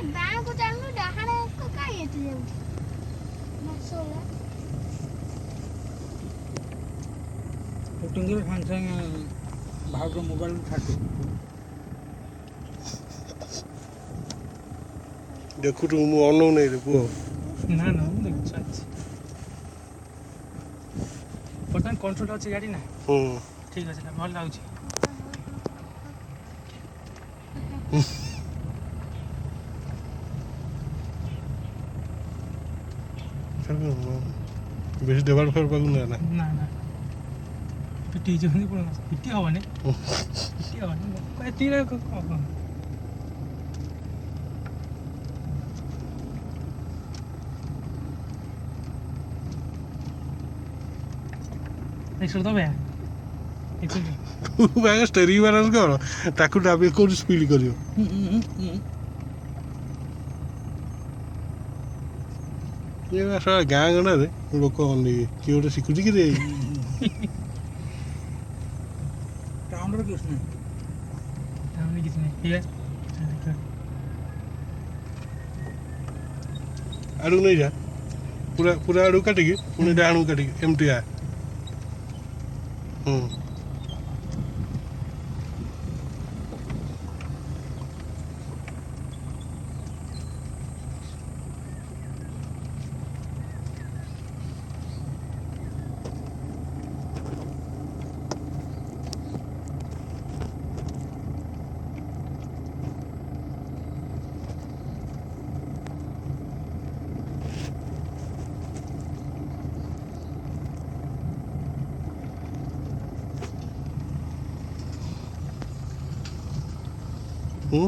Bank ଚାଲୁ ଡାହାଣ କାଇଁ ଏଠି ଯାଉଛି ମସଲା ଫୁଟିଙ୍ଗରେ ସାଙ୍ଗେ ସାଙ୍ଗେ ଭାଉଜ ମୋବାଇଲ ଛାଡ଼ି ଦେଖୁଛୁ ମୁଁ ଅନଉ ନାହିଁ ରେ ପୁଅ। ନା ନା ମୁଁ ଦେଖୁଛି ଅଛି ବର୍ତ୍ତମାନ କଣ୍ଟ୍ରୋଲ ଅଛି ଗାଡ଼ି ନା ଠିକ୍ ଅଛି ନା ଭଲ ଲାଗୁଛି ବେଶୀ ଡେଭଲପ ପାକୁ ନା ନା ନା ନା ପିଟି ହେଇଛନ୍ତି କ'ଣ ପିଟି ହେବନି ପିଟି ହେବନି ଏତିକିରେ କ'ଣ ଏକ୍ସଟ୍ରା ଦେବେ ଷ୍ଟେରିଂ ବାଲାନ୍ସ କ'ଣ ତାକୁ ଦାବି କେଉଁଠି ସ୍ପିଡ୍ କରିବ ଗାଁ ଗଣ୍ଡାରେ ଲୋକ ଅନେଇବେ କିଏ ଗୋଟେ ଶିଖୁଛି କି ରେ ଟାଉନ୍ରେ କିଛି ନାହିଁ ଟାଉନ୍ରେ କିଛି ନାହିଁ ଆଡ଼କୁ ନେଇଯା ପୁରା ପୁରା ଆଡ଼କୁ କାଟିକି ପୁଣି ଡାହାଣକୁ କାଟିକି ଏମିତି ଆ ହୁଁ